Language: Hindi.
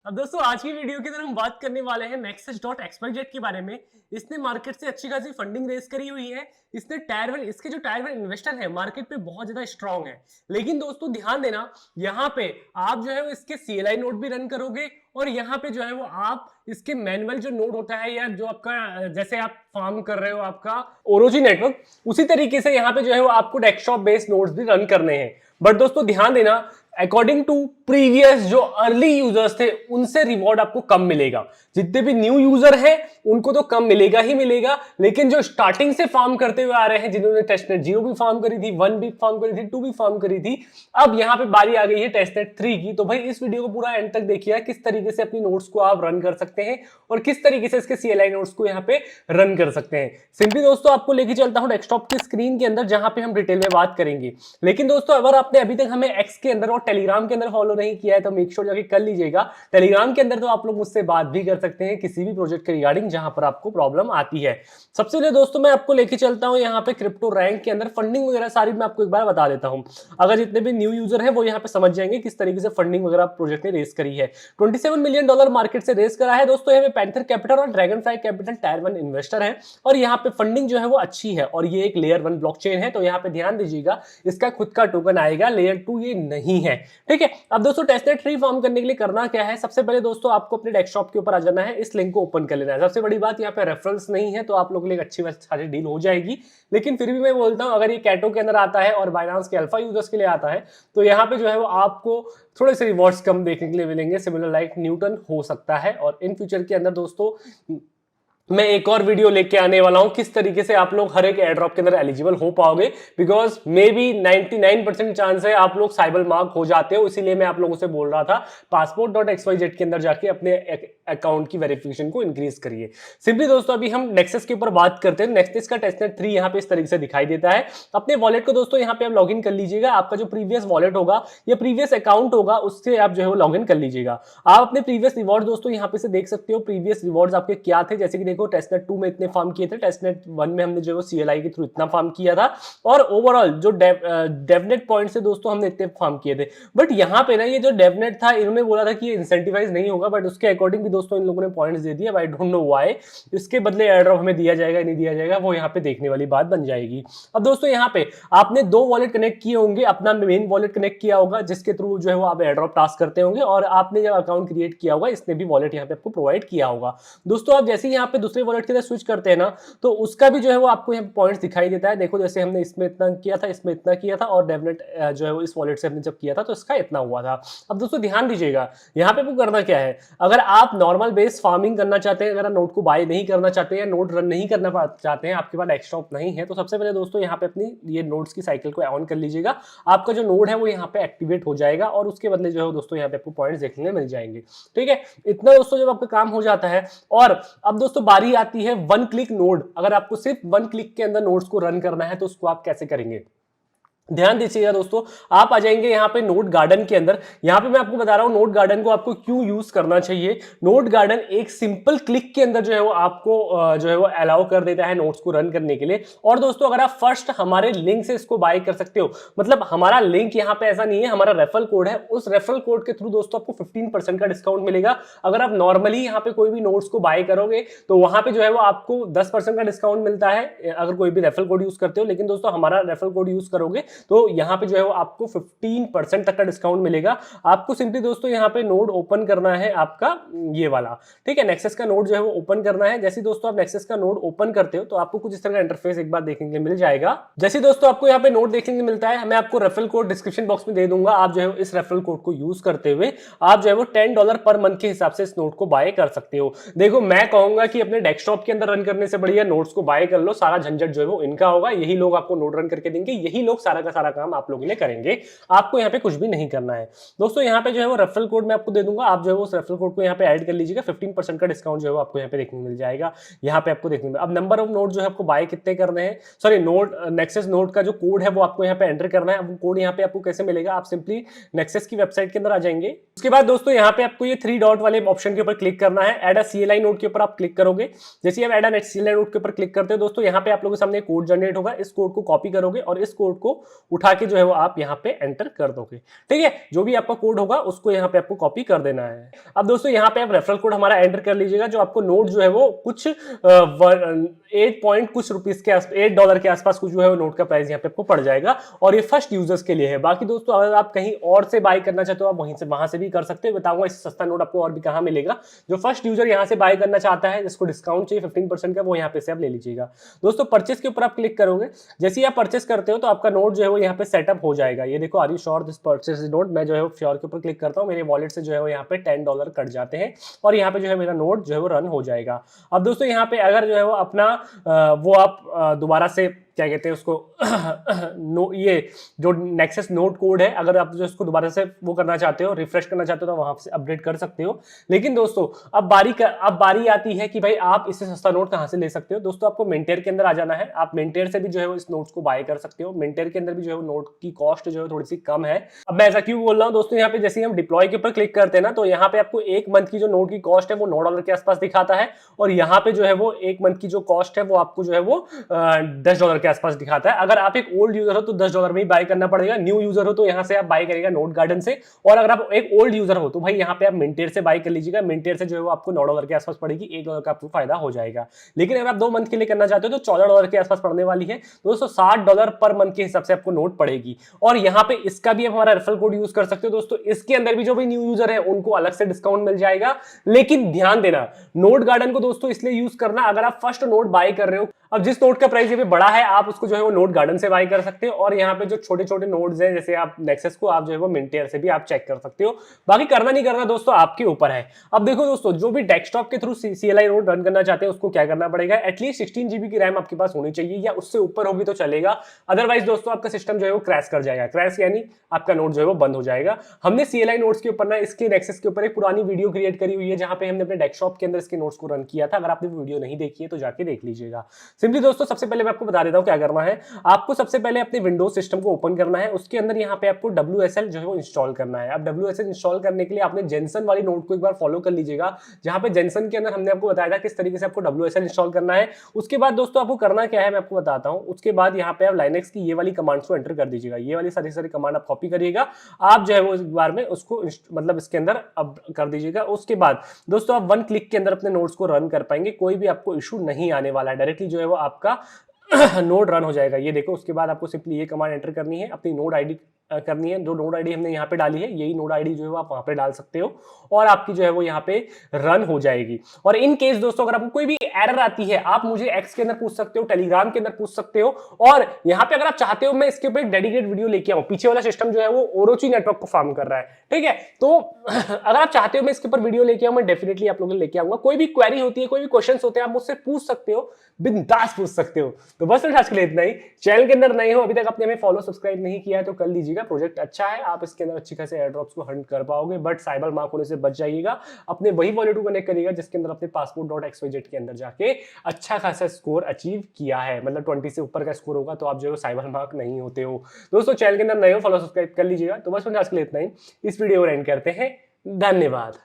अब दोस्तों आज की वीडियो के अंदर हम बात करने वाले हैं Nexus.xyz के बारे में। इसने मार्केट से अच्छी खासी फंडिंग रेज करी हुई है। इसने इसके जो टायर वन इन्वेस्टर है मार्केट पे बहुत ज्यादा स्ट्रांग है। लेकिन दोस्तों ध्यान देना, यहाँ पे आप जो है वो इसके CLI नोड भी रन करोगे और यहाँ पे जो है वो आप इसके मैनुअल जो नोड होता है या जो आपका जैसे आप फार्म कर रहे हो आपका ओरोजी नेटवर्क, उसी तरीके से यहाँ पे जो है वो आपको डेस्कटॉप बेस्ड नोड्स भी रन करने हैं। बट दोस्तों ध्यान देना, अकॉर्डिंग टू प्रीवियस जो अर्ली यूजर्स थे उनसे रिवॉर्ड आपको कम मिलेगा। जितने भी न्यू यूजर हैं उनको तो कम मिलेगा ही मिलेगा, लेकिन जो स्टार्टिंग से फार्म करते हुए आ रहे हैं, जिन्होंने टेस्टनेट 0 भी फार्म करी थी, 1 भी फार्म करी थी, 2 भी फार्म करी थी, अब यहां पे बारी आ गई है टेस्टनेट 3 की। तो भाई इस वीडियो को पूरा एंड तक देखिए किस तरीके से अपनी नोट्स को आप रन कर सकते हैं और किस तरीके से इसके CLI नोट्स को यहाँ पे रन कर सकते हैं। सिंपली दोस्तों आपको लेके चलता हूं डेस्कटॉप की स्क्रीन के अंदर जहां पे हम डिटेल में बात करेंगे। लेकिन दोस्तों अगर आपने अभी तक हमें एक्स के अंदर और टेलीग्राम के अंदर फॉलो नहीं किया है तो मेक श्योर जाके कर लीजिएगा। टेलीग्राम के अंदर तो आप लोग मुझसे बात भी कर सकते हैं किसी भी प्रोजेक्ट के रिगार्डिंग जहां पर आपको प्रॉब्लम आती है। सबसे पहले दोस्तों मैं आपको लेके चलता हूं यहाँ पे क्रिप्टो रैंक के अंदर फंडिंग वगैरह सारी मैं आपको एक बार बता देता हूं। अगर जितने भी न्यू यूजर है वो यहाँ पे समझ जाएंगे किस तरीके से फंडिंग वगैरह प्रोजेक्ट ने रेस करी है। $27 मिलियन मार्केट से रेस करा है दोस्तों। यहाँ पे पैंथर कैपिटल और dragon fly capital tier one investor है और यहाँ पे फंडिंग जो है वो अच्छी है और ये एक लेयर 1 ब्लॉकचेन है। तो यहाँ पे ध्यान दीजिएगा, इसका खुद का टोकन आएगा, लेयर 2 ये नहीं है। ठीक है, अब दोस्तों टेस्टनेट 3 फॉर्म करने के लिए करना क्या है, सबसे पहले दोस्तों आपको अपने डेस्कटॉप के ऊपर आ जाना है, इस लिंक को ओपन कर लेना है। सबसे बड़ी बात यहाँ पे रेफरेंस नहीं है तो आप लोगों के लिए अच्छी सारी डील हो जाएगी। लेकिन फिर भी मैं बोलता हूं अगर ये कैटो के अंदर आता है और बाइनांस के अल्फा यूजर्स के लिए आता है तो यहाँ पे जो है वो आपको थोड़े से रिवॉर्ड्स कम देखने के लिए मिलेंगे, सिमिलर लाइक न्यूटन हो सकता है। और इन फ्यूचर के अंदर दोस्तों मैं एक और वीडियो लेके आने वाला हूं किस तरीके से आप लोग हर एक एयर ड्रॉप के अंदर एलिजिबल हो पाओगे, बिकॉज मे बी 99% चांस है आप लोग साइबर मार्क हो जाते हो। इसीलिए मैं आप लोगों से बोल रहा था passport.xyz के अंदर जाके अपने अकाउंट की वेरिफिकेशन को इंक्रीज करिए। सिंपली दोस्तों अभी हम नेक्सस के ऊपर बात करते हैं। नेक्सस का टेस्टनेट 3 यहाँ पे इस तरीके से दिखाई देता है। अपने वॉलेट को दोस्तों यहाँ पे आप लॉगिन कर लीजिएगा। आपका जो प्रीवियस वॉलेट होगा या प्रीवियस अकाउंट होगा उससे आप जो है वो लॉगिन कर लीजिएगा। आप अपने प्रीवियस रिवॉर्ड दोस्तों यहाँ पे से देख सकते हो, प्रीवियस रिवॉर्ड्स आपके क्या थे। जैसे कि देखो टेस्टनेट 2 में इतने फार्म किए थे, टेस्टनेट 1 में हमने जो CLI के थ्रू इतना फार्म किया था और ओवरऑल जो डेवनेट पॉइंट से दोस्तों हमने इतने फार्म किए थे। बट यहाँ पे ना ये जो डेवनेट था इन्होंने बोला था कि ये इंसेंटिवाइज नहीं होगा, बट उसके अकॉर्डिंग भी दोस्तों इन लोगों ने पॉइंट्स दे दिया। I don't know why. इसके बदले एयर ड्रॉप हमें दिया जाएगा नहीं दिया जाएगा वो यहाँ पे देखने वाली बात बन जाएगी। अब दोस्तों यहाँ पे आपने 2 वॉलेट कनेक्ट किए होंगे, अपना मेन वॉलेट कनेक्ट किया होगा जिसके थ्रू जो है वो आप एयर ड्रॉप टास्क करते होंगे, और आपने जब अकाउंट क्रिएट किया होगा इसने भी वॉलेट यहाँ पे आपको प्रोवाइड किया होगा। दोस्तों आप जैसे ही यहाँ पे दूसरे वॉलेट के अंदर स्विच करते हैं ना तो उसका भी जो है वो आपको यहाँ पॉइंट्स दिखाई देता है। देखो जैसे हमने इसमें इतना किया था, इसमें इतना किया था, और डेवनेट जो है वो इस वॉलेट से हमने जब किया था तो इसका इतना हुआ था। अब दोस्तों ध्यान दीजिएगा यहाँ पे आपको करना क्या है। अगर आप नॉर्मल बेस फार्मिंग करना चाहते हैं, अगर आप नोट को बाय नहीं करना चाहते हैं, नोट रन नहीं करना चाहते हैं, आपके पास डेस्कटॉप नहीं है, तो सबसे पहले दोस्तों यहाँ पे अपनी ये नोट्स की साइकिल को ऑन कर लीजिएगा। आपका जो नोड है वो यहाँ पे एक्टिवेट हो जाएगा और उसके बदले जो है दोस्तों यहाँ पे आपको पॉइंट्स देखने को मिल जाएंगे। ठीक है, इतना दोस्तों जब आपका काम हो जाता है। और अब दोस्तों बारी आती है 1 क्लिक नोड। अगर आपको सिर्फ 1 क्लिक के अंदर नोड्स को रन करना है तो उसको आप कैसे करेंगे, ध्यान दीजिएगा दोस्तों। आप आ जाएंगे यहाँ पे नोट गार्डन के अंदर। यहाँ पे मैं आपको बता रहा हूँ नोट गार्डन को आपको क्यों यूज करना चाहिए। नोट गार्डन एक सिंपल क्लिक के अंदर जो है वो आपको जो है वो अलाउ कर देता है नोट्स को रन करने के लिए। और दोस्तों अगर आप फर्स्ट हमारे लिंक से इसको बाय कर सकते हो, मतलब हमारा लिंक यहाँ पे ऐसा नहीं है, हमारा रेफरल कोड है, उस रेफरल कोड के थ्रू दोस्तों आपको 15% का डिस्काउंट मिलेगा। अगर आप नॉर्मली यहाँ पे कोई भी नोट्स को बाय करोगे तो वहां पे जो है वो आपको 10% का डिस्काउंट मिलता है अगर कोई भी रेफरल कोड यूज करते हो। लेकिन दोस्तों हमारा रेफरल कोड यूज करोगे तो यहाँ पे जो है वो आपको 15% तक का डिस्काउंट मिलेगा। आपको सिंपली दोस्तों यहाँ पे नोड ओपन करना है आपका ये वाला। ठीक है, नेक्सस का नोड जो है वो ओपन करना है। जैसे दोस्तों आप नेक्सस का नोड ओपन करते हो तो आपको कुछ इस तरह का इंटरफेस एक बार देखने के लिए मिल जाएगा। जैसे दोस्तों आपको यहाँ पे नोड देखने को मिलता है, मैं आपको रेफरल कोड डिस्क्रिप्शन बॉक्स में दे दूंगा। आप जो है इस रेफरल कोड को यूज करते हुए आप जो है वो $10 पर मंथ के हिसाब से इस नोट को बाय कर सकते हो। देखो मैं कहूंगा कि अपने डेस्कटॉप के अंदर रन करने से बढ़िया नोट्स को बाय कर लो, सारा झंझट जो है वो इनका होगा, यही लोग आपको नोट रन करके देंगे, यही लोग सारा का सारा काम आप लोगों के लिए करेंगे। आपको यहाँ पे कुछ भी नहीं करना है दोस्तों। यहाँ पे जो है वो रेफरल कोड मैं आपको दे दूंगा, आप जो है उस रेफरल कोड को यहाँ पे ऐड कर लीजिएगा। 15% का डिस्काउंट जो है वो आपको यहाँ पे देखने को मिल जाएगा। यहाँ पे आपको देखने में अब नंबर ऑफ नोट जो है आपको बाय कितने करने हैं, सॉरी नोट नेक्सस नोट का जो कोड है वो आपको यहाँ पे एंटर करना है। अब कोड यहाँ पे आपको कैसे मिलेगा, आप सिंपली नेक्सस की वेबसाइट के अंदर आ जाएंगे। उसके बाद दोस्तों यहाँ पे आपको ये 3 डॉट वाले ऑप्शन के ऊपर क्लिक करना है। एड अ CLI नोट के ऊपर आप क्लिक करोगे। जैसे आप एड अ CLI नोट के ऊपर क्लिक करते हो दोस्तों यहाँ पे आप लोगों के सामने कोड जनरेट होगा। इस कोड को कॉपी करोगे और इस कोड को उठा के जो है वो आप यहाँ पे एंटर कर दोगे। ठीक है, जो भी आपका कोड होगा उसको यहाँ पे आपको कॉपी कर देना है। अब दोस्तों यहाँ पे आप रेफरल कोड हमारा एंटर कर लीजिएगा, जो आपको नोट जो है वो कुछ 8 पॉइंट कुछ रुपीस के $8 के आसपास कुछ जो है वो नोट का प्राइस यहाँ पे आपको पड़ जाएगा, और ये फर्स्ट यूजर्स के लिए है। बाकी दोस्तों अगर आप कहीं और से बाय करना चाहते हो आप वहां से भी कर सकते हो, बताऊंगा इससे सस्ता नोट आपको और भी कहाँ मिलेगा। जो फर्स्ट यूजर यहाँ से बाय करना चाहता है, जिसको डिस्काउंट चाहिए 15% का, वो यहाँ पे से आप ले लीजिएगा। दोस्तों परचेस के ऊपर आप क्लिक करोगे, जैसे ही आप परचेस करते हो तो आपका नोट जो है वो यहाँ पे सेटअप हो जाएगा। ये देखो, are you sure this purchase is not, मैं जो है श्योर के ऊपर क्लिक करता हूँ, मेरे वॉलेट से जो है वो यहाँ पे $10 कट जाते हैं और यहाँ पे जो है मेरा नोट जो है वो रन हो जाएगा। अब दोस्तों यहाँ पे अगर जो है वो अपना वो आप दोबारा से क्या कहते हैं उसको ये जो नेक्सस नोट कोड है, अगर आप जो इसको दोबारा से वो करना चाहते हो, रिफ्रेश करना चाहते हो, तो वहां से अपडेट कर सकते हो। लेकिन दोस्तों अब बारी आती है कि भाई आप इससे सस्ता नोट कहां से ले सकते हो। दोस्तों आपको मेंटेयर के अंदर आ जाना है, आप मेंटेयर से भी जो है इस नोट्स को बाय कर सकते हो। मेंटेयर के अंदर भी जो है नोट की कॉस्ट जो है थोड़ी सी कम है। अब मैं ऐसा क्यों बोल रहा हूँ दोस्तों, यहाँ पे जैसे हम डिप्लॉय के ऊपर क्लिक करते हैं ना, तो यहाँ पे आपको एक मंथ की जो नोट की कॉस्ट है वो $9 के आसपास दिखाता है, और यहाँ पे जो है वो एक मंथ की जो कॉस्ट है वो आपको जो है वो $10 के आसपास दिखाता है। अगर आप एक ओल्ड यूजर हो तो $10 में ही बाय करना पड़ेगा, न्यू यूजर हो तो यहाँ से आप बाय करेगा नोट गार्डन से, और अगर आप एक ओल्ड यूजर हो तो भाई यहाँ पे आप मिंटेयर से बाय कर लीजिएगा। मिंटेयर से जो है वो आपको $9 के आसपास पड़ेगी, $1 का आपको फायदा हो जाएगा। लेकिन अगर आप 2 मंथ के लिए करना चाहते हो तो $14 के आसपास पड़ने वाली है। दोस्तों $60 पर मंथ के हिसाब से आपको नोट पड़ेगी, और यहाँ पे इसका भी आप हमारा रेफरल कोड यूज कर सकते हो। दोस्तों इसके अंदर भी जो भी न्यू यूजर है उनको अलग से डिस्काउंट मिल जाएगा। लेकिन ध्यान देना, नोट गार्डन को दोस्तों इसलिए यूज करना अगर आप फर्स्ट नोट बाय कर रहे हो। अब जिस नोट का प्राइस ये भी बड़ा है आप उसको जो है वो नोट गार्डन से बाय कर सकते हो, और यहाँ पे जो छोटे छोटे नोट्स हैं जैसे आप नेक्सस को आप जो है वो मिंटेयर से भी आप चेक कर सकते हो। बाकी करना नहीं करना दोस्तों आपके ऊपर है। अब देखो दोस्तों, जो भी डेस्कटॉप के थ्रू CLI नोट रन करना चाहते हैं उसको क्या करना पड़ेगा, एटलीस्ट 16 GB की रैम आपके पास होनी चाहिए, या उससे ऊपर होगी तो चलेगा। अदरवाइज दोस्तों आपका सिस्टम जो है वो क्रैश कर जाएगा। क्रैश यानी आपका नोट जो है वो बंद हो जाएगा। हमने CLI नोट्स के ऊपर ना इसके नेक्सस के ऊपर एक पुरानी वीडियो क्रिएट करी हुई है, जहां पे हमने अपने डेस्कटॉप के अंदर इसके नोट्स को रन किया था। अगर आपने वीडियो नहीं देखी है तो जाके देख लीजिएगा। सिंपली दोस्तों सबसे पहले मैं आपको बता देता हूं क्या करना है। आपको सबसे पहले अपने विंडोज सिस्टम को ओपन करना है, उसके अंदर यहाँ पे आपको WSL जो है वो इंस्टॉल करना है। अब WSL इंस्टॉल करने के लिए आपने जेनसन वाली नोट को एक बार फॉलो कर लीजिएगा, जहां पे जेनसन के अंदर हमने आपको बताया था किस तरीके से आपको WSL इंस्टॉल करना है। उसके बाद दोस्तों आपको करना क्या है मैं आपको बताता हूं। उसके बाद यहाँ पे आप लाइनेक्स की ये वाली कमांड्स को एंटर कर दीजिएगा। ये वाली सारी कमांड आप कॉपी करिएगा, आप जो है वो एक बार में उसको मतलब इसके अंदर अब कर दीजिएगा। उसके बाद दोस्तों आप 1 क्लिक के अंदर अपने नोट्स को रन कर पाएंगे, कोई भी आपको इशू नहीं आने वाला है। डायरेक्टली जो है वो आपका नोड रन हो जाएगा। ये देखो, उसके बाद आपको सिंपली ये कमांड एंटर करनी है, अपनी नोड आईडी करनी है। जो नोड आईडी हमने यहाँ पे डाली है यही नोड आईडी जो है आप वहां पे डाल सकते हो, और आपकी जो है वो यहाँ पे रन हो जाएगी। और इन केस दोस्तों अगर आपको कोई भी एरर आती है आप मुझे एक्स के अंदर पूछ सकते हो, टेलीग्राम के अंदर पूछ सकते हो, और यहाँ पे अगर आप चाहते हो मैं इसके ऊपर एक डेडिकेट वीडियो लेके आऊं। पीछे वाला सिस्टम जो है वो ओरोची नेटवर्क को फार्म कर रहा है, ठीक है। तो अगर आप चाहते हो मैं इसके ऊपर वीडियो लेके आऊं, मैं डेफिनेटली आप लोगों को लेके आऊंगा। कोई भी क्वेरी होती है, कोई भी क्वेश्चन होते हैं, आप मुझसे पूछ सकते हो, बिंदास पूछ सकते हो। तो बस आज के लिए इतना ही। चैनल के अंदर नए हो, अभी तक आपने हमें फॉलो सब्सक्राइब नहीं किया है तो कर लीजिएगा। प्रोजेक्ट अच्छा है, आप इसके अंदर अच्छी खासे एयर ड्रॉप्स को हंट कर पाओगे, बट साइबर मार्क होने से बच जाइएगा। अपने वही वॉलेट को कनेक्ट करिएगा जिसके अंदर अपने passport.xyz के अंदर जाके अच्छा खासा स्कोर अचीव किया है, मतलब 20 से ऊपर का स्कोर होगा तो आप जो है साइबर मार्क नहीं होते हो। दोस्तों चैनल के अंदर नए हो, फॉलो सब्सक्राइब कर लीजिएगा। तो बस आज के लिए इतना ही। इस वीडियो को एंड करते हैं। धन्यवाद।